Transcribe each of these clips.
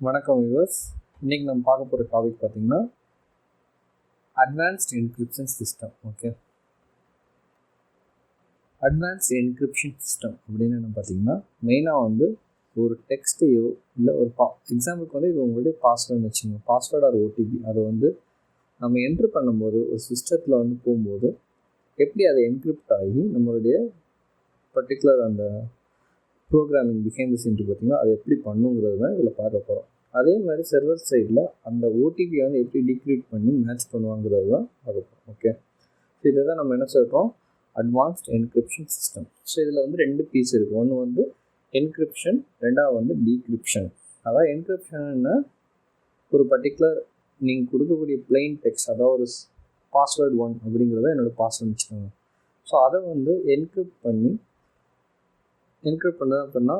வணக்கம் வியூவர்ஸ். இன்றைக்கி நம்ம பார்க்க போகிற டாபிக் பார்த்திங்கன்னா advanced encryption system. Okay, advanced encryption system அப்படின்னு என்ன பார்த்திங்கன்னா மெயினாக வந்து ஒரு டெக்ஸ்ட்டையோ இல்லை ஒரு எக்ஸாம்பிளுக்கு வந்து இது உங்களுடைய பாஸ்வேர்டுன்னு வச்சுக்கோங்க. பாஸ்வேர்டு ஆர் ஓடிபி அதை வந்து நம்ம என்ட்ரு பண்ணும்போது ஒரு சிஸ்டத்தில் வந்து போகும்போது எப்படி அதை என்கிரிப்ட் ஆகி நம்மளுடைய பர்டிகுலர் அந்த ப்ரோக்ராமிங் பிஹைண்ட் தி சீன் பார்த்திங்கன்னா அதை எப்படி பண்ணுங்கிறது தான் இதில் பார்க்க போகிறோம். அதே மாதிரி சர்வர் சைடில் அந்த ஓடிபியை வந்து எப்படி டீக்ரிப்ட் பண்ணி மேட்ச் பண்ணுவாங்கிறது தான் பார்க்க போகிறோம். ஓகே, ஸோ இதை தான் நம்ம என்ன சொல்கிறோம், அட்வான்ஸ்ட் என்கிரிப்ஷன் சிஸ்டம். ஸோ இதில் வந்து ரெண்டு பீஸ் இருக்குது. ஒன்று வந்து என்கிரிப்ஷன், ரெண்டாவது வந்து டீக்ரிப்ஷன். அதாவது என்கிரிப்ஷன்னா ஒரு பர்டிகுலர் நீங்கள் கொடுக்கக்கூடிய பிளெயின் டெக்ஸ்ட், அதாவது ஒரு பாஸ்வேர்டு 1 அப்படிங்கிறத என்னோடய பாஸ்வேர்டு வச்சுக்கோங்க. ஸோ அதை வந்து என்கிரிப்ட் பண்ணது அப்படின்னா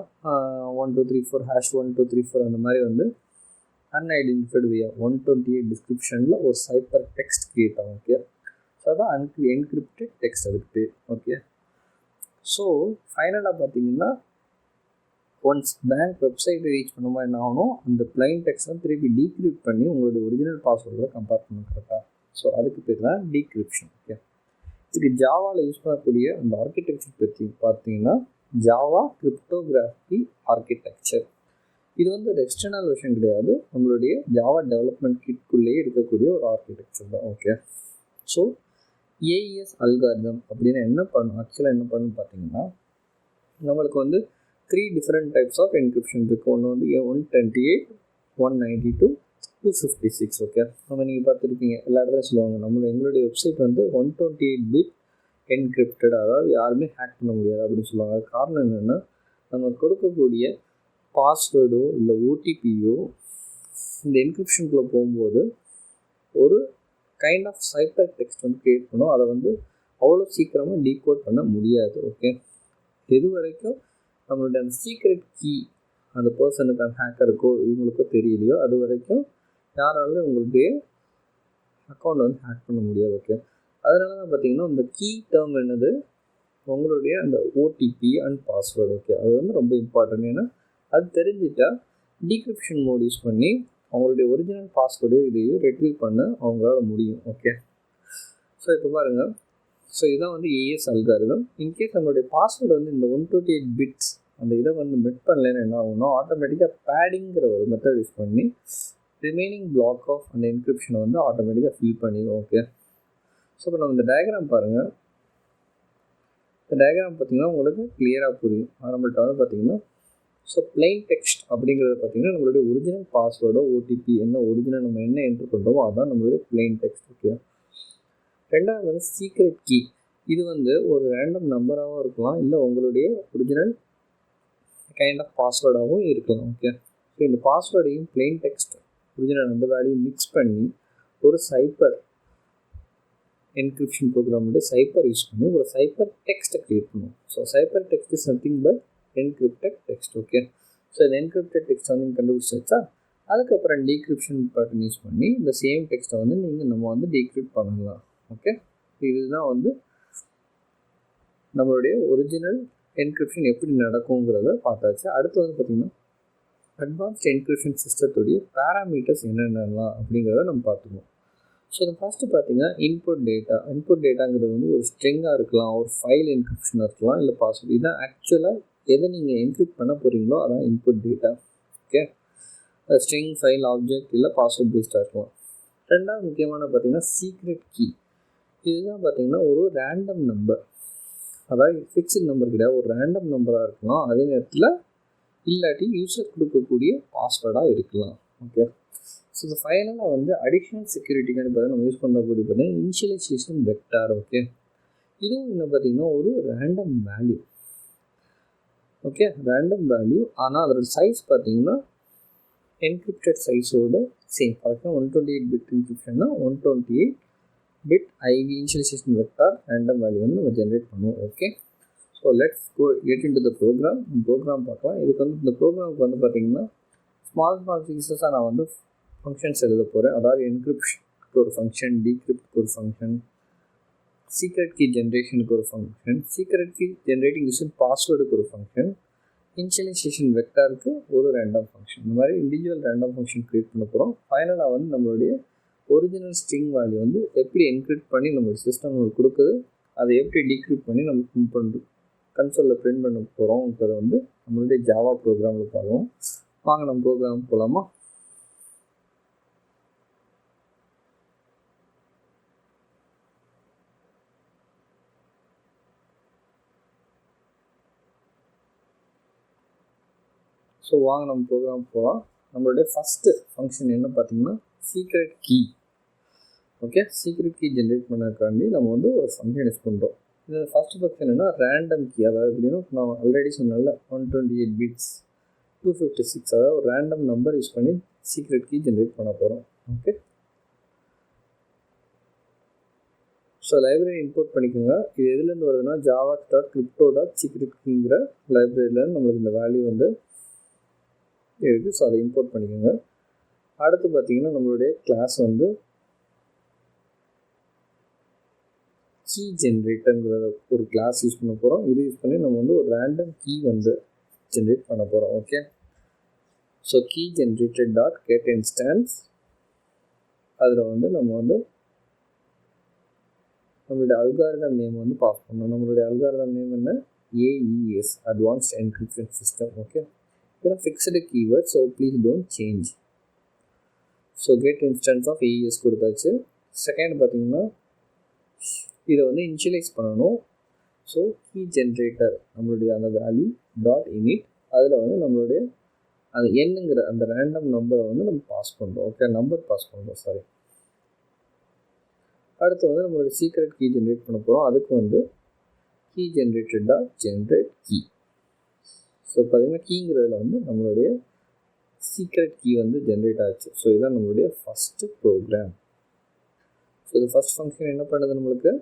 1234 #1234 அந்த மாதிரி வந்து அன்ஐடென்டிஃபைடு வியா 128 டிஸ்கிரிப்ஷனில் ஒரு சைப்பர் டெக்ஸ்ட் க்ரியேட் ஆகும். ஓகே, ஸோ அதான் என்கிரிப்டட் டெக்ஸ்ட் அதுக்கு பேர். ஓகே, ஸோ ஃபைனலாக பார்த்தீங்கன்னா ஒன்ஸ் பேங்க் வெப்சைட்டை ரீச் பண்ணும்போது என்ன ஆகணும், அந்த பிளைன் டெக்ஸ்ட் வந்து திருப்பி டீக்ரிப்ட் பண்ணி உங்களுடைய ஒரிஜினல் பாஸ்வேர்டோட கம்பேர் பண்ணணும். கரெக்டாக? ஸோ அதுக்கு பேர் தான் டீக்ரிப்ஷன். ஓகே, இதுக்கு ஜாவாவில் யூஸ் பண்ணக்கூடிய அந்த ஆர்கிடெக்சர் பற்றி பார்த்தீங்கன்னா ஜாவா கிரிப்டோகிராஃபி ஆர்கிடெக்சர். இது வந்து ஒரு எக்ஸ்டர்னல் வெர்ஷன் கிடையாது, நம்மளுடைய ஜாவா டெவலப்மெண்ட் கிட்குள்ளேயே இருக்கக்கூடிய ஒரு ஆர்கிடெக்சர் தான். ஓகே, ஸோ ஏஇஎஸ் அல்காரிதம் அப்படின்னு என்ன பண்ணும், ஆக்சுவலாக என்ன பண்ணுன்னு பார்த்தீங்கன்னா நம்மளுக்கு வந்து 3 டிஃப்ரெண்ட் டைப்ஸ் ஆஃப் என்கிரிப்ஷன் இருக்குது. ஒன்று வந்து 128, 192, 256. ஓகே, நம்ம நீங்கள் பார்த்துருப்பீங்க, எல்லா இடத்துலையும் சொல்லுவாங்க எங்களுடைய வெப்சைட் வந்து 128 பிட் என்கிரிப்டட், அதாவது யாருமே ஹேக் பண்ண முடியாது அப்படின்னு சொல்லுவாங்க. அது காரணம் என்னென்னா நம்ம கொடுக்கக்கூடிய பாஸ்வேர்டோ இல்லை ஓடிபியோ இந்த என்கிரிப்ஷனுக்குள்ளே போகும்போது ஒரு கைண்ட் ஆஃப் சைப்பர் டெக்ஸ்ட் வந்து க்ரியேட் பண்ணும். அதை வந்து அவ்வளோ சீக்கிரமாக டீகோட் பண்ண முடியாது. ஓகே, எது வரைக்கும் நம்மளுடைய அந்த சீக்ரெட் கீ அந்த பர்சனுக்கு, அந்த ஹேக்கருக்கோ இவங்களுக்கோ தெரியலையோ அது வரைக்கும் யாராலும் உங்களுடைய அக்கௌண்ட் வந்து ஹேக் பண்ண முடியாது. ஓகே, அதனால தான் பார்த்தீங்கன்னா இந்த கீ டேர்ம் என்னது, உங்களுடைய அந்த ஓடிபி அண்ட் பாஸ்வேர்டு. ஓகே, அது வந்து ரொம்ப இம்பார்ட்டன்ட். ஏன்னா அது தெரிஞ்சிட்டா டீக்ரிப்ஷன் மோட் யூஸ் பண்ணி அவங்களுடைய ஒரிஜினல் பாஸ்வேர்டையோ இதையும் ரெட்ரீவ் பண்ண அவங்களால முடியும். ஓகே, ஸோ இப்போ பாருங்கள், ஸோ இதான் வந்து ஏஎஸ் அல்காரிதம். இன்கேஸ் நம்மளுடைய பாஸ்வேர்டு வந்து இந்த 128 பிட்ஸ் அந்த இதை வந்து மெட் பண்ணலைன்னு என்ன ஆகும்னா ஆட்டோமேட்டிக்காக பேடிங்கிற ஒரு மெத்தட் யூஸ் பண்ணி ரிமைனிங் பிளாக் ஆஃப் அந்த என்கிரிப்ஷனை வந்து ஆட்டோமேட்டிக்காக ஃபில் பண்ணிடும். ஓகே, ஸோ இப்போ நம்ம இந்த டயக்ராம் பாருங்கள். இந்த டயக்ராம் பார்த்திங்கன்னா உங்களுக்கு கிளியராக புரியும். நம்மள்ட்ட வந்து பார்த்திங்கன்னா ஸோ பிளைன் டெக்ஸ்ட் அப்படிங்கிறது பார்த்திங்கன்னா நம்மளுடைய ஒரிஜினல் பாஸ்வேர்டோ ஓடிபி என்ன ஒரிஜினல் நம்ம என்ன என்ட்ரு பண்ணுறோமோ அதுதான் நம்மளுடைய பிளைன் டெக்ஸ்ட். ஓகே, ரெண்டாவது வந்து சீக்ரெட் கீ. இது வந்து ஒரு ரேண்டம் நம்பராகவும் இருக்கலாம், இல்லை உங்களுடைய ஒரிஜினல் கைண்ட் ஆஃப் பாஸ்வேர்டாகவும் இருக்கலாம். ஓகே, ஸோ இந்த பாஸ்வேர்டையும் பிளைன் டெக்ஸ்ட் ஒரிஜினல் அந்த வேல்யூ மிக்ஸ் பண்ணி ஒரு சைப்பர் என்கிரிப்ஷன் ப்ரோக்ராமுடைய சைப்பர் யூஸ் பண்ணி ஒரு சைப்பர் டெக்ஸ்ட்டை க்ரியேட் பண்ணுவோம். So cipher text is nothing but encrypted text. Okay, so இந்த என்கிரிப்டட் டெக்ஸ்ட் வந்து கண்டுபிடிச்சி வச்சா அதுக்கப்புறம் டீக்ரிப்ஷன் பேட்டர்ன் யூஸ் பண்ணி இந்த சேம் டெக்ஸ்ட்டை வந்து நம்ம வந்து டீக்ரிப்ட் பண்ணலாம். ஓகே, இதுதான் வந்து நம்மளுடைய ஒரிஜினல் என்கிரிப்ஷன் எப்படி நடக்குங்கிறத பார்த்தாச்சு. அடுத்து வந்து பார்த்திங்கன்னா அட்வான்ஸ்ட் என்கிரிப்ஷன் சிஸ்டத்துடைய பேராமீட்டர்ஸ் என்னென்னலாம் அப்படிங்கிறத நம்ம பார்த்துக்குவோம். ஸோ இந்த ஃபஸ்ட்டு பார்த்தீங்கன்னா இன்புட் டேட்டாங்கிறது வந்து ஒரு ஸ்ட்ரிங்காக இருக்கலாம், ஒரு ஃபைல் என்கிரிப்ஷனாக இருக்கலாம், இல்லை பாஸ்வேர்டு. இதுதான் ஆக்சுவலாக எதை நீங்கள் என்கிரிப்ட் பண்ண போகிறீங்களோ அதான் input data. Okay, string, file, object இல்லை பாஸ்வேர்ட் பேஸ்டாக இருக்கலாம். ரெண்டாவது முக்கியமான பார்த்தீங்கன்னா சீக்ரெட் கீ. இதுதான் பார்த்தீங்கன்னா ஒரு ரேண்டம் நம்பர், அதாவது ஃபிக்ஸ்டு நம்பர் கிடையாது, ஒரு ரேண்டம் நம்பராக இருக்கலாம், அதே நேரத்தில் இல்லாட்டி யூசர் கொடுக்கக்கூடிய பாஸ்வேர்டாக இருக்கலாம். ஓகே, ஸோ இது ஃபைனலாக வந்து அடிஷ்னல் செக்யூரிட்டிக்கான பார்த்தா நம்ம யூஸ் பண்ணக்கூடிய பார்த்தீங்கன்னா இனிஷியலைசேஷன் வெக்டார். ஓகே, இதுவும் என்ன பார்த்தீங்கன்னா ஒரு random value. Okay, random value, ஆனால் அதோட சைஸ் பார்த்தீங்கன்னா என்கிரிப்டட் சைஸோட சேம். கரெக்டாக 128 பிட் என்கிரிப்ஷன்னா 128 bit IV initialisation vector random value வந்து நம்ம ஜென்ரேட் பண்ணுவோம். Okay, so let's get into the program பார்க்கலாம். இதுக்கு வந்து இந்த ப்ரோக்ராமுக்கு வந்து பார்த்தீங்கன்னா ஸ்மால் பீசஸாக நான் வந்து ஃபங்க்ஷன்ஸ் எழுத போகிறேன். அதாவது என்கிரிப்ஷனுக்கு ஒரு ஃபங்க்ஷன், டீக்ரிப்டுக்கு ஒரு ஃபங்க்ஷன், சீக்ரெட் கீ ஜென்ரேஷனுக்கு ஒரு function, secret key generating using பாஸ்வேர்டுக்கு ஒரு ஃபங்க்ஷன், இனிஷியலைசேஷன் வெக்டாருக்கு ஒரு ரேண்டம் ஃபங்க்ஷன். இந்த மாதிரி இண்டிவிஜுவல் ரேண்டம் ஃபங்க்ஷன் க்ரியேட் பண்ண போகிறோம். ஃபைனலாக வந்து நம்மளுடைய ஒரிஜினல் ஸ்ட்ரிங் வேல்யூ வந்து எப்படி என்கிரிப்ட் பண்ணி நம்மளோட சிஸ்டம் நம்மளுக்கு கொடுக்குது, அதை எப்படி டீக்ரிப்ட் பண்ணி நம்ம பிரிண்ட் பண்ணுறோம், கன்சோலில் பிரிண்ட் பண்ண போகிறோங்கிறத வந்து நம்மளுடைய ஜாவா ப்ரோக்ராமில் பார்ப்போம். வாங்க நம்ம ப்ரோக்ராம் போகலாமா? ஸோ வாங்க நம்ம ப்ரோக்ராம் போகலாம். நம்மளுடைய ஃபஸ்ட்டு ஃபங்க்ஷன் என்ன பார்த்தீங்கன்னா secret key. Okay, secret key generate பண்ணக்காண்டி நம்ம வந்து ஒரு ஃபங்க்ஷன் யூஸ் பண்ணுறோம். இது ஃபஸ்ட்டு ஃபங்க்ஷன் என்னென்னா ரேண்டம் கீ. அதாவது எப்படின்னா நான் ஆல்ரெடி சொன்னால 128 பிட்ஸ் 256, அதாவது ஒரு ரேண்டம் நம்பர் யூஸ் பண்ணி சீக்ரெட் கீ ஜென்ரேட் பண்ண போகிறோம். ஓகே, ஸோ லைப்ரரி இம்போர்ட் பண்ணிக்கோங்க. இது எதுலேருந்து வருதுன்னா java.crypto.secretKeyங்கிற லைப்ரரியிலேருந்து நம்மளுக்கு இந்த வேல்யூ வந்து இருக்குது. ஸோ அதை இம்போர்ட் பண்ணிக்கோங்க. அடுத்து பார்த்தீங்கன்னா நம்மளுடைய கிளாஸ் வந்து கீ ஜென்ரேட்டருங்கிற ஒரு கிளாஸ் யூஸ் பண்ண போகிறோம். இது யூஸ் பண்ணி நம்ம வந்து ஒரு ரேண்டம் கீ வந்து ஜென்ரேட் பண்ண போகிறோம். Okay, so key generated dot get instance, அதில் வந்து நம்ம வந்து நம்மளுடைய அல்காரிதம் நேம் வந்து பாஸ் பண்ணணும். நம்மளுடைய அல்காரிதம் நேம் என்ன? AES, advanced encryption system. Okay, இதெல்லாம் fixed keyword, so please don't change. So get instance of AES கொடுத்தாச்சு. செகண்ட் பார்த்தீங்கன்னா இதை வந்து இனிஷியலைஸ் பண்ணணும். ஸோ கீ ஜென்ரேட்டர் நம்மளுடைய அந்த வேல்யூ டாட் இனிட், அதில் வந்து நம்மளுடைய அந்த எண்ணுங்கிற அந்த ரேண்டம் நம்பரை வந்து நம்ம பாஸ் பண்ணுறோம். ஓகே, நம்பர் பாஸ் பண்ணுறோம், சாரி. அடுத்து வந்து நம்மளுடைய சீக்ரெட் கீ ஜென்ரேட் பண்ண போகிறோம். அதுக்கு வந்து key generated dot generate key. So பார்த்தீங்கன்னா கீங்கிறதுல வந்து நம்மளுடைய சீக்ரெட் கீ வந்து ஜென்ரேட் ஆச்சு. ஸோ இதுதான் நம்மளுடைய ஃபஸ்ட்டு ப்ரோக்ராம். ஸோ இது ஃபஸ்ட் ஃபங்க்ஷன் என்ன பண்ணுது, நம்மளுக்கு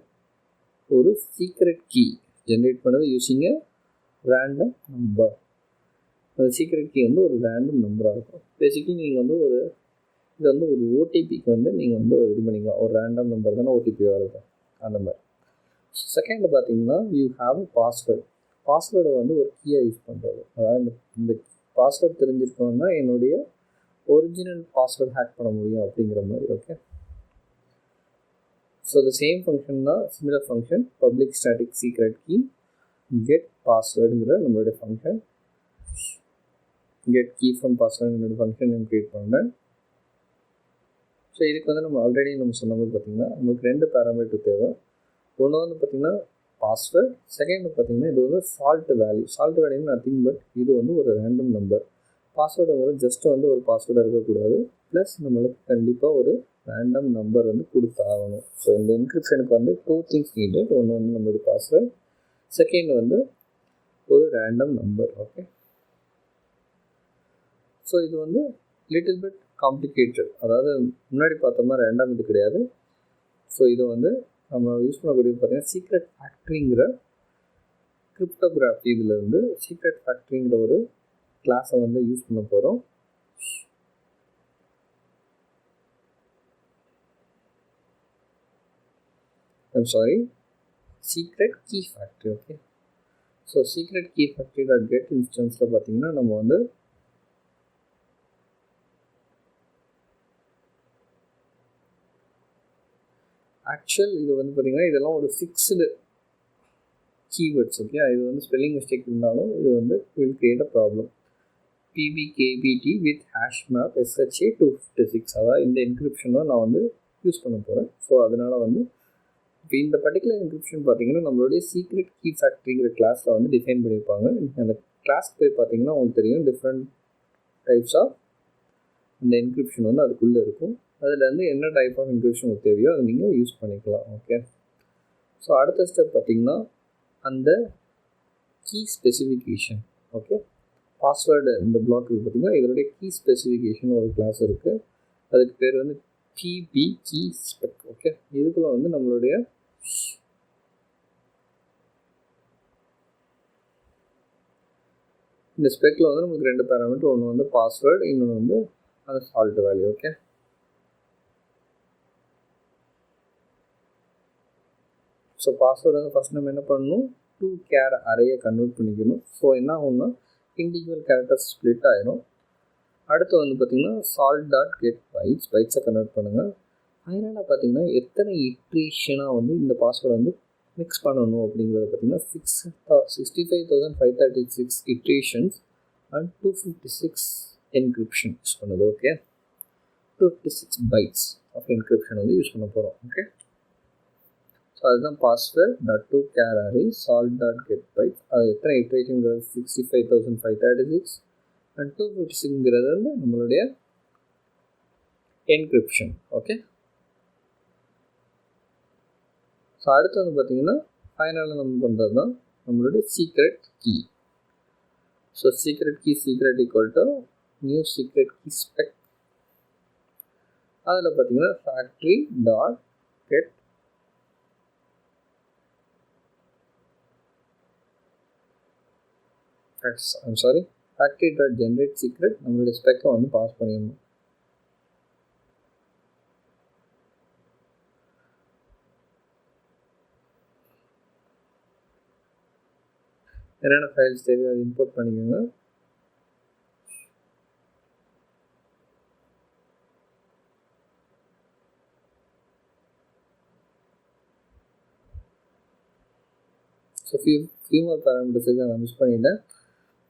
ஒரு சீக்ரெட் கீ ஜென்ரேட் பண்ணது யூஸிங் எ ரேண்டம் நம்பர். அந்த சீக்ரெட் கீ வந்து ஒரு ரேண்டம் நம்பராக இருக்கும். பேசிக்கலி நீங்கள் வந்து ஒரு இது வந்து ஒரு ஓடிபிக்கு வந்து நீங்கள் வந்து ஒரு இது பண்ணிக்கலாம். ஒரு ரேண்டம் நம்பர் தானே ஓடிபி வருது, அந்த மாதிரி. செகண்ட் பார்த்தீங்கன்னா யூ ஹாவ் அ பாஸ்வேர்டு. பாஸ்வேர்டை வந்து ஒரு கீயாக யூஸ் பண்ணுறது. அதாவது இந்த பாஸ்வேர்டு தெரிஞ்சிருக்கவங்க தான் என்னுடைய ஒரிஜினல் பாஸ்வேர்டு ஹேக் பண்ண முடியும் அப்படிங்கிற மாதிரி. Okay, so the same function தான் similar function public static secret key get passwordங்கிற நம்மளுடைய function. get key from password என்னோட ஃபங்க்ஷன் நான் க்ரியேட் பண்ணுறேன். ஸோ இதுக்கு வந்து நம்ம ஆல்ரெடி நம்ம சொன்ன மாதிரி பார்த்திங்கன்னா நமக்கு 2 பேராமீட்டர் தேவை. ஒன்று வந்து பார்த்திங்கன்னா பாஸ்வேர்ட், செகண்ட் பார்த்திங்கன்னா இது வந்து salt value. Salt value nothing but இது வந்து ஒரு ரேண்டம் நம்பர். பாஸ்வேர்டுங்கிறது ஜஸ்ட் வந்து ஒரு பாஸ்வேர்டாக இருக்கக்கூடாது, ப்ளஸ் நம்மளுக்கு கண்டிப்பாக ஒரு ரேண்டம் நம்பர் வந்து கொடுத்தாகணும். ஸோ இந்த என்கிரிப்ஷனுக்கு வந்து 2 things நீடட். ஒன்று வந்து நம்மளுடைய பாஸ்வேர்ட், செகண்ட் வந்து ஒரு ரேண்டம் நம்பர். ஓகே, ஸோ இது வந்து லிட்டில் பிட் காம்ப்ளிகேட்டட். அதாவது முன்னாடி பார்த்த மாதிரி ரேண்டம் இது கிடையாது. ஸோ இது வந்து நம்ம யூஸ் பண்ணக்கூடிய பார்த்தீங்கன்னா சீக்ரெட் ஃபேக்ட்ரிங்கிற கிரிப்டோகிராஃபி இதிலேருந்து சீக்ரெட் ஃபேக்ட்ரிங்கிற ஒரு கிளாஸை வந்து யூஸ் பண்ண போகிறோம். Secret key factory. Okay, so secret key factory dot get இன்ஸ்டன்ஸில் பார்த்தீங்கன்னா நம்ம வந்து ஆக்சுவல் இது வந்து பார்த்திங்கன்னா இதெல்லாம் ஒரு ஃபிக்ஸ்டு கீவேர்ட்ஸ். ஓகே, இது வந்து ஸ்பெல்லிங் மிஸ்டேக் இருந்தாலும் இது வந்து will create a problem. PBKBT with hash map SHA 256, அதாவது இந்த என்கிரிப்ஷன் தான் நான் வந்து யூஸ் பண்ண போகிறேன். ஸோ அதனால் வந்து இப்போ இந்த பர்டிகுலர் என்கிரிப்ஷன் பார்த்தீங்கன்னா நம்மளுடைய சீக்ரெட் கீ ஃபேக்ட்ரிங்கிற கிளாஸில் வந்து டிஃபைன் பண்ணியிருப்பாங்க. அந்த கிளாஸ்க்கு போய் பார்த்தீங்கன்னா உங்களுக்கு தெரியும் டிஃப்ரெண்ட் டைப்ஸ் ஆஃப் இந்த என்கிரிப்ஷன் வந்து அதுக்குள்ளே இருக்கும். அதுலேருந்து என்ன டைப் ஆஃப் என்கிரிப்ஷன் உங்களுக்கு தேவையோ அதை நீங்கள் யூஸ் பண்ணிக்கலாம். ஓகே, ஸோ அடுத்த ஸ்டெப் பார்த்திங்கன்னா அந்த கீ ஸ்பெசிஃபிகேஷன். ஓகே, பாஸ்வேர்டு இந்த பிளாக் இருக்குது பார்த்திங்கன்னா இதனுடைய கீ ஸ்பெசிஃபிகேஷன் ஒரு கிளாஸ் இருக்குது. அதுக்கு பேர் வந்து PB key spec. ஓகே, இதுக்குள்ள வந்து நம்மளுடைய இந்த ஸ்பெக்கில் வந்து நமக்கு 2 பேராமீட்டர், ஒன்று வந்து பாஸ்வேர்டு, இன்னொன்று வந்து அந்த salt value. Okay, so password வந்து ஃபஸ்ட் நம்ம என்ன பண்ணணும், 2 char அரேயை கன்வெர்ட் பண்ணிக்கணும். ஸோ என்ன ஆகும்னா இண்டிவிஜுவல் கேரக்டர்ஸ் ஸ்ப்ளிட் ஆயிரும். அடுத்து வந்து பார்த்திங்கன்னா சால்ட் டாட் கெட் பைட்ஸை கன்வெர்ட் பண்ணுங்கள். ஃபைனலாக பார்த்திங்கன்னா எத்தனை இட்ரேஷனாக வந்து இந்த பாஸ்வேர்டை வந்து மிக்ஸ் பண்ணணும் அப்படிங்கிறத பார்த்திங்கன்னா 65,536 இட்ரேஷன்ஸ் அண்ட் 256 என்கிரிப்ஷன் யூஸ் பண்ணுது. ஓகே, 256 பைட்ஸ் ஆஃப் என்கிரிப்ஷன் வந்து யூஸ் பண்ண போகிறோம். ஓகே, ஸோ அதுதான் password dot to char array salt dot get bytes. அது எத்தனை இட்ரேஷன்ங்கிறது 65,536 அண்ட் 256ங்கிறது வந்து நம்மளுடைய என்கிரிப்ஷன். ஓகே, ஸோ அடுத்து வந்து பார்த்திங்கன்னா ஃபைனலாக நம்ம பண்ணுறது தான் நம்மளுடைய secret key. So secret key equal to new secret key spec. அதில் பார்த்திங்கன்னா factory dot get factory dot generate secret நம்மளுடைய ஸ்பெக்கை வந்து பாஸ் பண்ணிடணும். என்னென்ன ஃபைல்ஸ் தேவையோ அதை இம்போர்ட் பண்ணிக்கோங்க. ஸோ ஃபியூ மோர் பேராமீட்டர்ஸுக்கு நான் மிஸ் பண்ணிட்டேன்.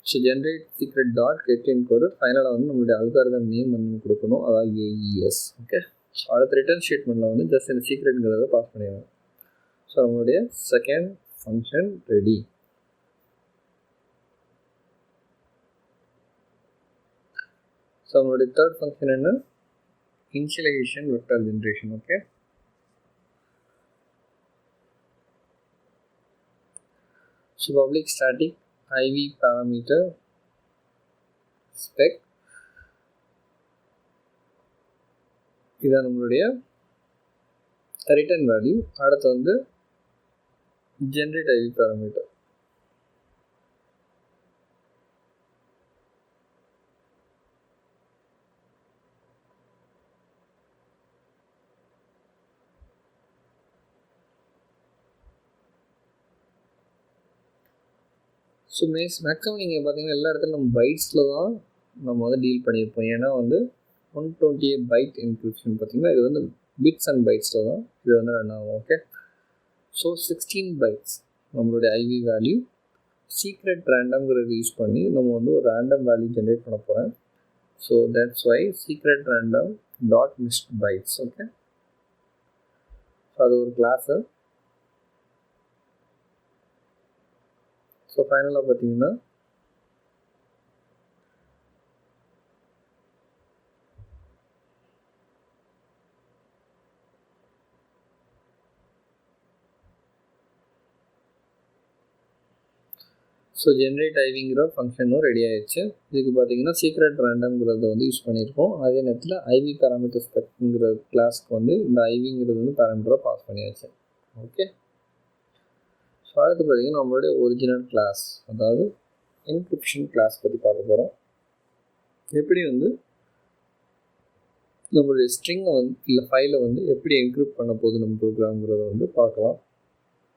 So generate secret dot get encoder. ஃபைனலாக வந்து நம்மளுடைய அல்காரிதம் நேம் வந்து கொடுக்கணும், அதாவது AES. ஓகே, ஸோ அடுத்த ரிட்டர்ன் ஸ்டேட்மெண்ட்டில் வந்து ஜஸ்ட் இந்த சீக்ரெட்ங்கிறத பாஸ் பண்ணிடுவேன். ஸோ நம்மளுடைய செகண்ட் ஃபங்க்ஷன் ரெடி. ஸோ நம்மளுடைய தேர்ட் ஃபங்க்ஷன் என்ன? Initialization vector generation. Okay, so public static IV parameter spec இதான் நம்மளுடைய ரிட்டர்ன் வேல்யூ. அடுத்து வந்து generate IV parameter. So maximum நீங்கள் பார்த்தீங்கன்னா எல்லா இடத்துலையும் நம்ம பைட்ஸில் தான் நம்ம வந்து டீல் பண்ணியிருப்போம். ஏன்னா வந்து 128 பைட் என்கிரிப்ஷன் பார்த்திங்கன்னா இது வந்து பிட்ஸ் அண்ட் பைட்ஸில் தான் இது வந்து ரன் ஆகும். ஓகே, ஸோ 16 பைட்ஸ் நம்மளுடைய IV வேல்யூ. சீக்ரெட் ரேண்டம்ங்கிறது யூஸ் பண்ணி நம்ம வந்து ஒரு ரேண்டம் வேல்யூ ஜென்ரேட் பண்ண போகிறேன். So that's why secret random dot next bytes. Okay, so அது ஒரு கிளாஸு. ஸோ ஃபைனலாக பார்த்தீங்கன்னா ஸோ ஜென்ரேட் ஐவிங்கிற ஃபங்க்ஷனும் ரெடி ஆயிடுச்சு. இதுக்கு பார்த்தீங்கன்னா சீக்ரெட் ரேண்டம்ங்கிறத வந்து யூஸ் பண்ணியிருக்கோம். அதே நேரத்தில் IV பேராமீட்டர் ஸ்பெக்ங்கிற கிளாஸ்க்கு வந்து இந்த ஐவிங்கிறது வந்து பேராமீட்டராக பாஸ் பண்ணியாச்சு. ஓகே, ஸோ அடுத்து பார்த்தீங்கன்னா நம்மளுடைய ஒரிஜினல் கிளாஸ், அதாவது என்கிரிப்ஷன் கிளாஸ் பற்றி பார்க்க போகிறோம். எப்படி வந்து நம்மளுடைய ஸ்ட்ரிங்கை வந்து இல்லை ஃபைலை வந்து எப்படி என்கிரிப்ட் பண்ண போகுது நம்ம ப்ரோக்ராம்ங்கிறத வந்து பார்க்கலாம்.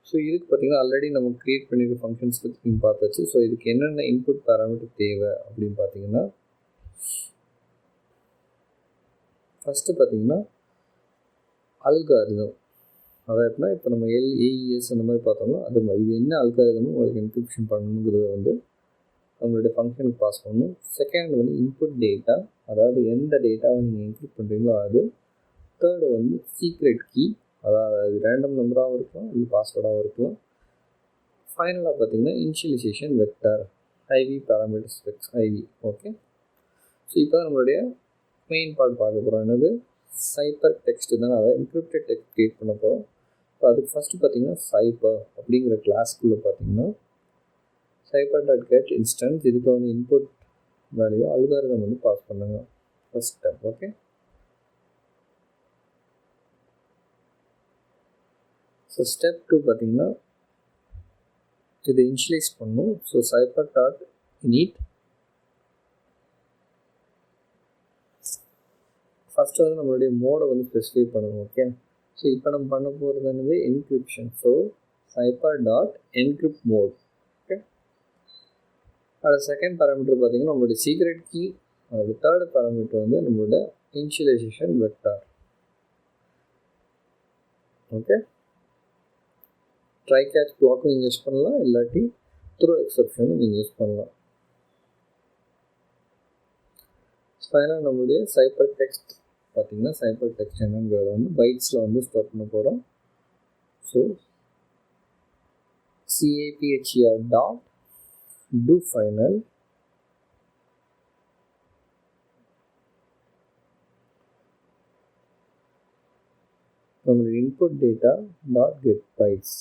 ஸோ இதுக்கு பார்த்திங்கன்னா ஆல்ரெடி நம்ம க்ரியேட் பண்ணியிருக்க ஃபங்க்ஷன்ஸ் பற்றி பார்த்தாச்சு. ஸோ இதுக்கு என்னென்ன இன்புட் பேராமீட்டர் தேவை அப்படின்னு பார்த்தீங்கன்னா ஃபஸ்ட்டு பார்த்திங்கன்னா அல்காரிதம். அதாவது எப்படின்னா இப்போ நம்ம AES அந்த மாதிரி பார்த்தோம்னா அது இது என்ன அல்காரிதமும் உங்களுக்கு என்கிரிப்ஷன் பண்ணணுங்கிறத வந்து நம்மளுடைய ஃபங்க்ஷனுக்கு பாஸ் பண்ணணும். செகண்ட் வந்து இன்புட் டேட்டா, அதாவது எந்த டேட்டாவை நீங்கள் என்கிரிப்ட் பண்ணுறீங்களோ அது. தேர்டு வந்து சீக்ரெட் கீ, அதாவது ரேண்டம் நம்பராகவும் இருக்கலாம் இல்லை பாஸ்வேர்டாகவும் இருக்கலாம். ஃபைனலாக பார்த்தீங்கன்னா initialization vector IV parameter specs IV. Okay, so இப்போ தான் நம்மளுடைய மெயின் பார்ட் பார்க்க போகிறோம். என்னது? சைப்பர் டெக்ஸ்ட்டு தான், அதை என்கிரிப்டட் டெக்ஸ்ட் க்ரியேட் பண்ண போகிறோம். ஸோ அதுக்கு ஃபஸ்ட்டு பார்த்தீங்கன்னா சைப்பர் அப்படிங்கிற கிளாஸ்க்குள்ளே பார்த்தீங்கன்னா சைப்பர் டாட் கெட் இன்ஸ்டன்ஸ், இதுக்கு வந்து இன்புட் வேல்யூ அல்காரிதம் வந்து பாஸ் பண்ணுங்க first step. Okay, so step 2 பார்த்தீங்கன்னா இதை இனிஷியலைஸ் பண்ணணும். So cipher dot init first வந்து நம்மளுடைய மோடை வந்து ஸ்பெசிஃபை பண்ணணும். ஓகே, ஸோ இப்போ நம்ம பண்ண போகிறது என்னது? Encryption. So cipher dot encrypt mode. Okay, அடுத்த செகண்ட் பேராமீட்டர் பார்த்தீங்கன்னா நம்மளுடைய சீக்ரெட் கீ. அது தேர்டு பேராமீட்டர் வந்து நம்மளோட initialisation vector. Okay, try catch பிளாக்கும் நீங்கள் யூஸ் பண்ணலாம், இல்லாட்டி த்ரோ எக்ஸப்ஷனும் நீங்கள் யூஸ் பண்ணலாம். ஃபைனலாக நம்மளுடைய சைபர் டெக்ஸ்ட் பார்த்தீங்கன்னா சைபர் டெக்ஸ்ட் என்னங்கிறத வந்து பைட்ஸில் வந்து ஸ்டோர் பண்ண போகிறோம். So CAPHER dot do final நம்மளுடைய input data dot get bytes.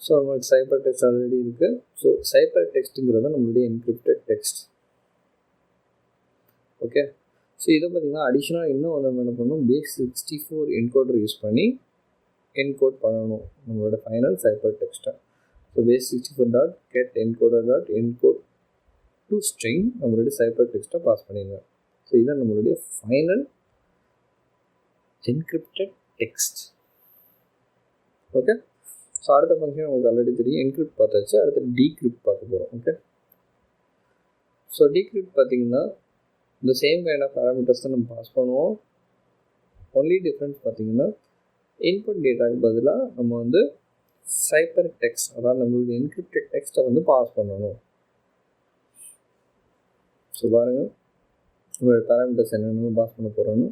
So நம்மளுக்கு சைபர் டெக்ஸ்ட் ஆல்ரெடி இருக்குது. ஸோ சைபர் டெக்ஸ்ட்டுங்கிறது நம்மளுடைய என்கிரிப்டட் டெக்ஸ்ட். ஓகே, ஸோ இதை பார்த்திங்கன்னா அடிஷ்னலாக இன்னும் வந்து நம்ம என்ன பண்ணணும், base64 என்கோடர் யூஸ் பண்ணி என்கோட் பண்ணணும் நம்மளோட ஃபைனல் சைபர் டெக்ஸ்ட்டை. So base64 dot get encoder dot encode to string நம்மளுடைய சைபர் டெக்ஸ்ட்டை பாஸ் பண்ணிடுங்க. ஸோ இதுதான் நம்மளுடைய final encrypted text. Okay, so அடுத்த ஃபங்க்ஷன் உங்களுக்கு ஆல்ரெடி தெரியும், என்கிரிப்ட் பார்த்தாச்சு. அடுத்து டீக்ரிப்ட் பார்க்க போகிறோம். ஓகே, ஸோ டீக்ரிப்ட் பார்த்திங்கன்னா இந்த சேம் கைண்ட் ஆஃப் பேராமீட்டர்ஸ் தான் நம்ம பாஸ் பண்ணுவோம். ஒன்லி டிஃப்ரென்ஸ் பார்த்திங்கன்னா இன்புட் டேட்டாவுக்கு பதிலாக நம்ம வந்து சைபர் டெக்ஸ்ட், அதாவது நம்மளுடைய என்கிரிப்டட் டெக்ஸ்ட்டை வந்து பாஸ் பண்ணணும். ஸோ பாருங்கள் உங்களோட பேராமீட்டர்ஸ் என்னென்னு பாஸ் பண்ண போகிறோன்னு.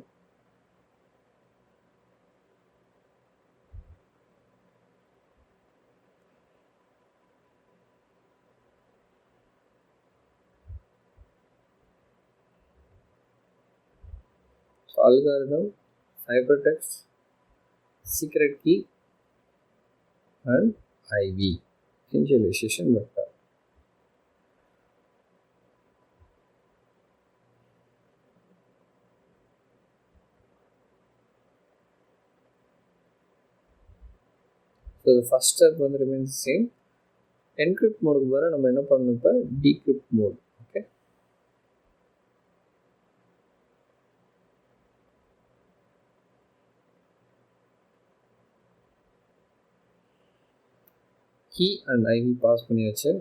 algorithm, hypertext, secret key and IV, initialization vector. So the first step remains the same. Encrypt mode ku vara நம்ம என்ன பண்ணனும், இப்ப decrypt mode. Okay, key and IV pass பண்ணியாச்சு.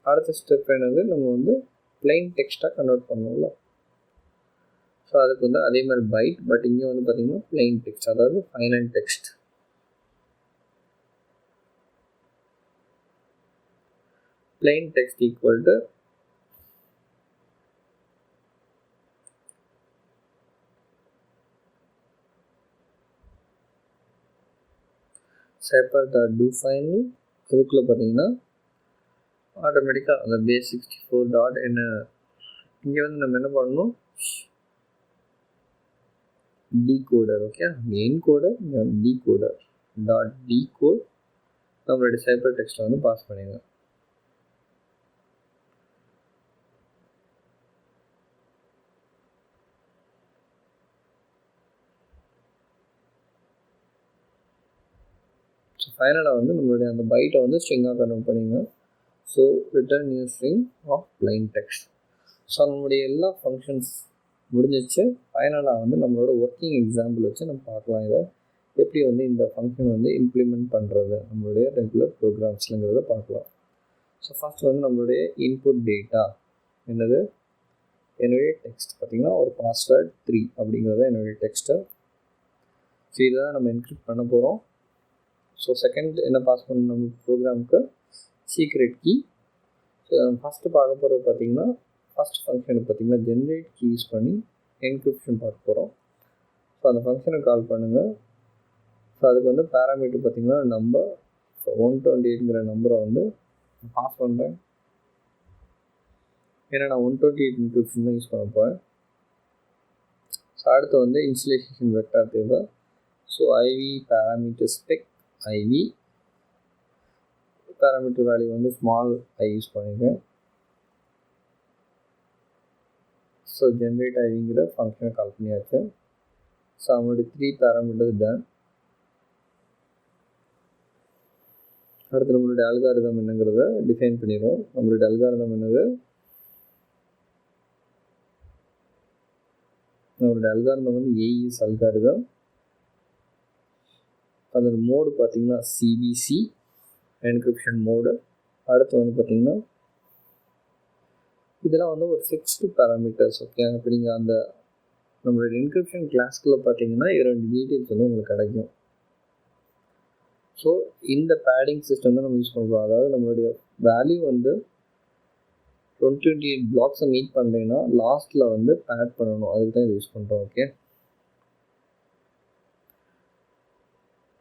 அடுத்த ஸ்டெப் என்னது, நம்ம வந்து plain text-ஆ கன்வெர்ட் பண்ணணும்ல. ஸோ அதுக்கு வந்து அதே மாதிரி பைட், பட் இங்கே வந்து பார்த்தீங்கன்னா plain text, அதாவது final text. plain text equal to cipher.do final. அதுக்குள்ளே பார்த்தீங்கன்னா ஆட்டோமேட்டிக்காக அந்த base64 டாட் என்ன, இங்கே வந்து நம்ம என்ன பண்ணணும், decoder. Okay, encoder decoder dot decode நம்மளுடைய சைபர் டெக்ஸ்ட்டை வந்து பாஸ் பண்ணிடுங்க. ஸோ ஃபைனலாக வந்து நம்மளுடைய அந்த பைட்டை வந்து ஸ்ட்ரிங்காக கன்வெர்ட் பண்ணிங்க. So return new string of plain text. So நம்மளுடைய எல்லா ஃபங்க்ஷன்ஸ் முடிஞ்சிச்சு. ஃபைனலாக வந்து நம்மளோட ஒர்க்கிங் எக்ஸாம்பிள் வச்சு நம்ம பார்க்கலாம், இதை எப்படி வந்து இந்த ஃபங்க்ஷன் வந்து இம்ப்ளிமெண்ட் பண்ணுறது நம்மளுடைய ரெகுலர் ப்ரோக்ராம்ஸ்லங்கிறத பார்க்கலாம். ஸோ ஃபஸ்ட் வந்து நம்மளுடைய இன்புட் டேட்டா என்னது, என்னுடைய டெக்ஸ்ட் பார்த்திங்கன்னா ஒரு பாஸ்வேர்ட் 3 அப்படிங்கிறத என்னுடைய டெக்ஸ்ட்டை. ஸோ இதை தான் நம்ம என்கிரிப்ட் பண்ண போகிறோம். ஸோ செகண்ட் என்ன பாஸ் பண்ணணும் நம்ம ப்ரோக்ராமுக்கு, சீக்ரெட் கீ. ஸோ நம்ம ஃபஸ்ட்டு பார்க்க போகிறது பார்த்திங்கன்னா ஃபஸ்ட் ஃபங்க்ஷனை பார்த்திங்கன்னா ஜென்ரேட் கீ யூஸ் பண்ணி என்கிரிப்ஷன் பார்க்க போகிறோம். ஸோ அந்த ஃபங்க்ஷனை கால் பண்ணுங்கள். ஸோ அதுக்கு வந்து பேராமீட்டர் பார்த்திங்கன்னா நம்பர், ஸோ 128ங்கிற நம்பரை வந்து பாஸ் பண்ணுறேன். ஏன்னா நான் 128 என்கிரிப்ஷன் தான் யூஸ் பண்ண போகிறேன். ஸோ அடுத்து வந்து இனிஷியலைசேஷன் வெக்டார் தேவை. So IV parameter spec IV parameter value வந்து ஸ்மால் I யூஸ் பண்ணிக்கிறேன். ஸோ ஜென்ரேட் ஐவிங்கிற ஃபங்க்ஷனை கால் பண்ணியாச்சு. ஸோ அவங்களுடைய 3 பேராமீட்டர்ஸ் டன். அடுத்து நம்மளுடைய அல்காரிதம் என்னங்கிறத டிஃபைன் பண்ணிடுவோம். நம்மளுடைய அல்காரிதம் என்னது, நம்மளுடைய அல்காரிதம் வந்து ஏஇஎஸ் அல்காரிதம். அதோட மோடு பார்த்திங்கன்னா சிபிசி என்கிரிப்ஷன் மோடு. அடுத்து வந்து பார்த்திங்கன்னா இதெல்லாம் வந்து ஒரு ஃபிக்ஸ்டு பேராமீட்டர்ஸ். ஓகே, இப்போ நீங்கள் அந்த நம்மளுடைய என்கிரிப்ஷன் கிளாஸ்க்குள்ளே பார்த்தீங்கன்னா 2 டீட்டெயில்ஸ் வந்து உங்களுக்கு கிடைக்கும். ஸோ இந்த பேடிங் சிஸ்டம் தான் நம்ம யூஸ் பண்ணுறோம். அதாவது நம்மளுடைய வேல்யூ வந்து 228 பிளாக்ஸை மீட் பண்ணலைன்னா லாஸ்ட்டில் வந்து பேட் பண்ணணும். அதுக்கு தான் இதை யூஸ் பண்ணுறோம். ஓகே,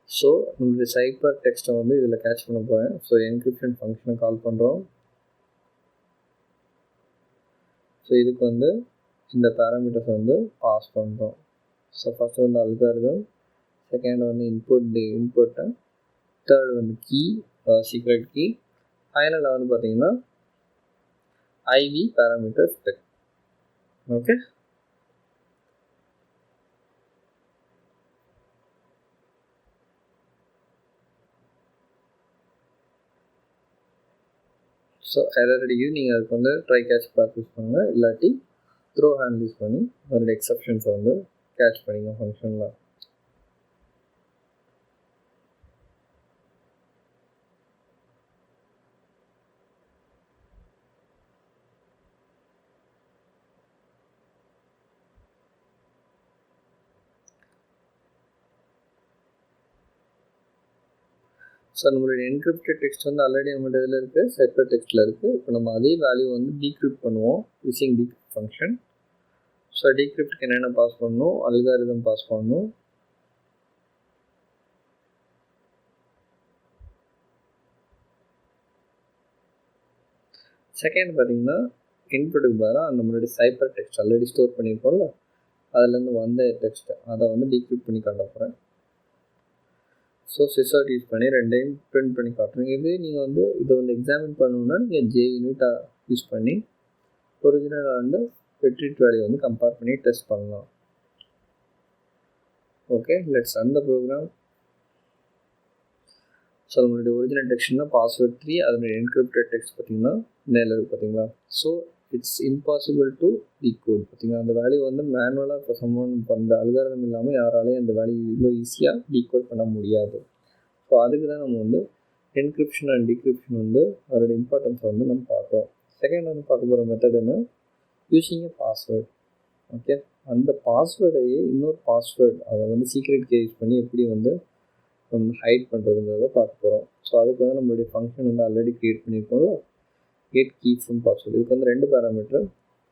ஸோ நம்மளுடைய சைப்பர் டெக்ஸ்ட்டை வந்து இதில் கேட்ச் பண்ண போகிறேன். ஸோ என்கிரிப்ஷன் ஃபங்க்ஷனை கால் பண்ணுறோம். ஸோ இதுக்கு வந்து இந்த பேராமீட்டர்ஸ் வந்து பாஸ் பண்ணுறோம். ஸோ ஃபஸ்ட்டு வந்து அல்காரிதம், செகண்ட் வந்து இன்புட்டை, தேர்டு வந்து கீ, சீக்ரெட் கீ, ஃபைனலில் வந்து பார்த்தீங்கன்னா IV parameter spec. Okay, so error அடிக்குது. நீங்கள் அதுக்கு வந்து ட்ரை கேட்ச் பேக் யூஸ் பண்ணுங்கள், இல்லாட்டி த்ரோ ஹேண்ட் யூஸ் பண்ணி அதோட எக்ஸப்ஷன்ஸை வந்து கேட்ச் பண்ணிங்க ஃபங்க்ஷனில். ஸோ நம்மளுடைய என்கிரிப்டட் டெக்ஸ்ட் வந்து ஆல்ரெடி நம்மளோட இதில் இருக்குது, சைப்பர் டெக்ஸ்ட்டில் இருக்குது. இப்போ நம்ம அதே வேல்யூ வந்து டீக்ரிப்ட் பண்ணுவோம் யூஸிங் டீக்ரிப்ட் ஃபங்க்ஷன். ஸோ டீக்ரிப்டுக்கு என்னென்ன பாஸ் பண்ணணும், அல்காரிதம் பாஸ் பண்ணணும். செகண்ட் பார்த்தீங்கன்னா இன்புட்டுக்கு பதிலாக நம்மளுடைய சைப்பர் டெக்ஸ்ட் ஆல்ரெடி ஸ்டோர் பண்ணியிருக்கோம்ல, அதுலேருந்து வந்த டெக்ஸ்ட்டை அதை வந்து டீக்ரிப்ட் பண்ணி காட்ட போகிறேன். ஸோ சிசர்ட் யூஸ் பண்ணி ரெண்டையும் பிரிண்ட் பண்ணி காட்டுறேன். இது நீங்கள் வந்து இதை வந்து எக்ஸாமின் பண்ணணுன்னா நீங்கள் JUnit யூஸ் பண்ணி ஒரிஜினலாக வந்து ரெட்ரீட் வேல்யூ வந்து கம்பேர் பண்ணி டெஸ்ட் பண்ணலாம். Okay, let's run the program. So நம்மளுடைய ஒரிஜினல் டெக்ஸ்ட்னா பாஸ்வேர்ட் 3, அதனுடைய என்கிரிப்டட் டெக்ஸ்ட் பார்த்தீங்கன்னா மேலே இருக்குது பார்த்தீங்களா. So it's impossible to decode. பார்த்தீங்கன்னா அந்த வேல்யூ வந்து மேனுவலாக இப்போ சம்மன் அந்த அல்காரிதம் இல்லாமல் யாராலையும் அந்த வேல்யூ இவ்வளோ ஈஸியாக டீகோட் பண்ண முடியாது. ஸோ அதுக்கு தான் நம்ம வந்து என்கிரிப்ஷன் அண்ட் டிகிரிப்ஷன் வந்து அதோட இம்பார்ட்டன்ஸை வந்து நம்ம பார்க்குறோம். செகண்ட் வந்து பார்க்க போகிற மெத்தடுன்னு யூஸிங் எ பாஸ்வேர்டு. ஓகே, அந்த பாஸ்வேர்டையே இன்னொரு பாஸ்வேர்டு அதை வந்து சீக்ரெட் கீ யூஸ் பண்ணி எப்படி வந்து நம்ம ஹைட் பண்ணுறதுங்கிறத பார்க்க போகிறோம். ஸோ அதுக்கு வந்து நம்மளுடைய ஃபங்க்ஷன் வந்து ஆல்ரெடி க்ரியேட் பண்ணியிருக்கோம்ல, கெட் கீ ஃப்ரம் பாஸ்வேர்டு. இதுக்கு வந்து 2 பேராமீட்டர்.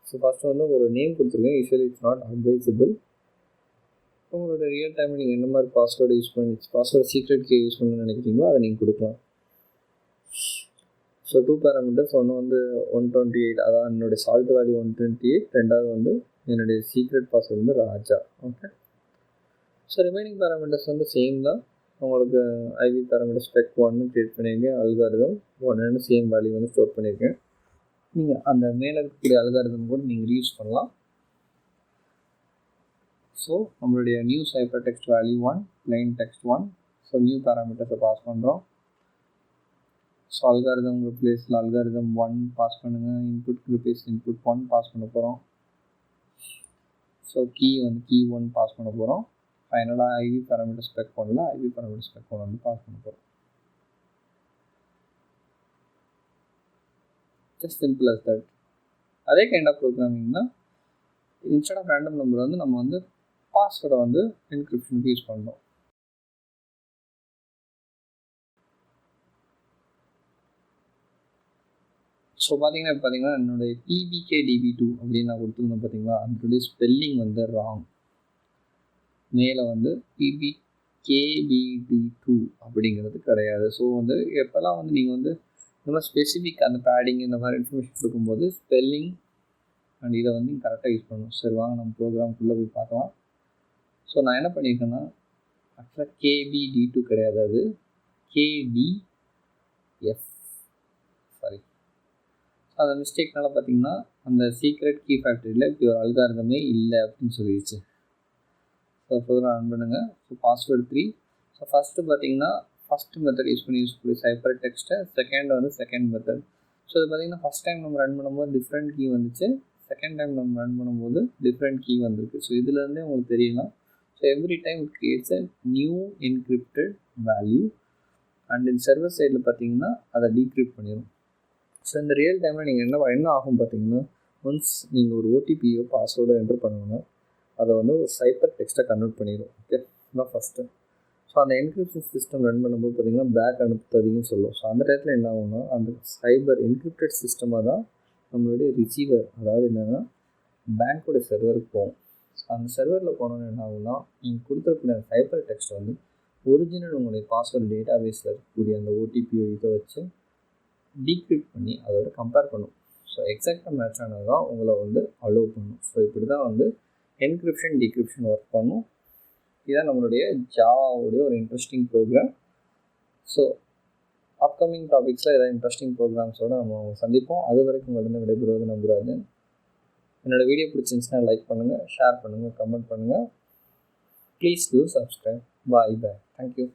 ஸோ ஃபஸ்ட்டு வந்து ஒரு நேம் கொடுத்துருக்கேன், யூஸ்வலி இட்ஸ் நாட் அட்வைசபிள். உங்களோட ரியல் டைமில் நீங்கள் என்ன மாதிரி பாஸ்வேர்டு யூஸ் பண்ணி பாஸ்வேர்டு சீக்ரெட் கீ யூஸ் பண்ணணும்னு நினைக்கிறீங்களோ அதை நீங்கள் கொடுக்கலாம். ஸோ 2 பேராமீட்டர்ஸ், ஒன்று வந்து 128, அதான் என்னுடைய சால்ட் வேல்யூ 128, ரெண்டாவது வந்து என்னுடைய சீக்ரெட் பாஸ்வேர்டு வந்து ராஜா. ஓகே, ஸோ ரிமைனிங் பேராமீட்டர்ஸ் வந்து சேம் தான். உங்களுக்கு ஐவி பேராமீட்டர் ஸ்பெக் 1 க்ரியேட் பண்ணியிருக்கேன், அல்காரிதம் 1 சேம் வேல்யூ வந்து ஸ்டோர் பண்ணியிருக்கேன். நீங்கள் அந்த மேலே இருக்கக்கூடிய அல்காரிதம் கூட நீங்கள் ரீயூஸ் பண்ணலாம். ஸோ நம்மளுடைய new cipher text value 1, plain text 1. So new பேராமீட்டர்ஸை பாஸ் பண்ணுறோம். ஸோ அல்காரிதம் உங்கள் பிளேஸில் அல்காரிதம் 1 பாஸ் பண்ணுங்கள், இன்புட் பிளேஸ் இன்புட் 1 பாஸ் பண்ண போகிறோம். ஸோ கீ வந்து கீ 1 பாஸ் பண்ண போகிறோம். ஃபைனலாக ஐவி பேராமீட்டர் ஸ்பெக் 1ல ஐவி பேராமீட்டர் ஸ்பெக் 1 வந்து பாஸ் பண்ண போகிறோம். Just simple as that. அதே கைண்ட் ஆஃப் ப்ரோக்ராமிங் தான். இன்ஸ்டெட் ஆஃப் ரேண்டம் நம்பர் வந்து நம்ம வந்து பாஸ்வேர்டை வந்து என்கிரிப்ஷனுக்கு யூஸ் பண்ணுறோம். ஸோ பார்த்தீங்கன்னா என்னுடைய PBKDB2 அப்படின்னு நான் கொடுத்துருந்தேன் பார்த்தீங்களா, அதனுடைய ஸ்பெல்லிங் வந்து ராங். மேலே வந்து PBKBD2 அப்படிங்கிறது கிடையாது. ஸோ வந்து எப்போல்லாம் வந்து நீங்கள் வந்து இந்த மாதிரி ஸ்பெசிஃபிக் அந்த பேடிங் இந்த மாதிரி இன்ஃபர்மேஷன் கொடுக்கும்போது ஸ்பெல்லிங் அண்ட் இதை வந்து நீங்கள் கரெக்டாக யூஸ் பண்ணணும். சரி, வாங்க நம்ம ப்ரோக்ராம்குள்ளே போய் பார்க்கலாம். ஸோ நான் என்ன பண்ணியிருக்கேன்னா, ஆக்சுவலாக KBD2 கிடையாது, அது KDF. சாரி, அந்த மிஸ்டேக்னால பார்த்தீங்கன்னா அந்த சீக்ரெட் கீ ஃபேக்டரியில் இப்படி ஒரு அல்காரிதமே இல்லை அப்படின்னு சொல்லிடுச்சு. ஸோ ப்ரோக்ராம் ரன் பண்ணுங்கள். So password 3. ஸோ ஃபஸ்ட்டு பார்த்தீங்கன்னா ஃபஸ்ட்டு மெத்தட் யூஸ் பண்ணி சைப்பர் டெக்ஸ்ட்டை, செகண்ட் வந்து செகண்ட் மெத்தட். ஸோ இது பார்த்தீங்கன்னா ஃபஸ்ட் டைம் நம்ம ரன் பண்ணும்போது டிஃப்ரெண்ட் கீ வந்துச்சு, செகண்ட் டைம் நம்ம ரன் பண்ணும்போது டிஃப்ரெண்ட் கீ வந்திருக்கு. ஸோ இதுலேருந்தே உங்களுக்கு தெரியலாம். So every time it creates a new encrypted value and இந்த சர்வர் சைடில் பார்த்தீங்கன்னா அதை டீக்ரிப்ட் பண்ணிடும். ஸோ இந்த ரியல் டைமில் நீங்கள் என்ன ஆகும் பார்த்தீங்கன்னா, ஒன்ஸ் நீங்கள் ஒரு ஓடிபியோ பாஸ்வேர்டோ என்டர் பண்ணணுன்னா அதை வந்து ஒரு சைப்பர் டெக்ஸ்ட்டாக கன்வெர்ட் பண்ணிடும். ஓகே, இதுதான் ஃபஸ்ட்டு. ஸோ அந்த என்கிரிப்ஷன் சிஸ்டம் ரன் பண்ணும்போது பார்த்தீங்கன்னா பேக் அனுப்புறதையும் சொல்லும். ஸோ அந்த டயத்தில் என்ன ஆகும்னா அந்த சைபர் என்கிரிப்டட் சிஸ்டமாக தான் நம்மளுடைய ரிசீவர், அதாவது என்னென்னா பேங்க்கோட சர்வருக்கு போகும். அந்த சர்வரில் போனோன்னு என்ன ஆகும்னா நீங்கள் கொடுத்துருக்கூடிய அந்த சைபர் டெக்ஸ்ட் வந்து ஒரிஜினல் உங்களுடைய பாஸ்வேர்டு டேட்டா பேஸில் இருக்கக்கூடிய அந்த ஓடிபியோ இதை வச்சு டீக்ரிப்ட் பண்ணி அதோட கம்பேர் பண்ணும். ஸோ எக்ஸாக்டாக மேட்ச் ஆனது தான் உங்களை வந்து அலோவ் பண்ணும். ஸோ இப்படி தான் வந்து என்கிரிப்ஷன் டீக்ரிப்ஷன் ஒர்க் பண்ணும். இதுதான் நம்மளுடைய ஜாவாவுடைய ஒரு இன்ட்ரெஸ்டிங் ப்ரோக்ராம். ஸோ அப்கமிங் டாபிக்ஸில் ஏதாவது இன்ட்ரெஸ்டிங் ப்ரோக்ராம்ஸோடு நம்ம சந்திப்போம். அது வரைக்கும் உங்களிடம் விடைபெறுவது நம்புறாது. என்னோடய வீடியோ பிடிச்சிருந்துச்சுன்னா லைக் பண்ணுங்கள், ஷேர் பண்ணுங்கள், கமெண்ட் பண்ணுங்கள். Please do subscribe. Bye. Thank you.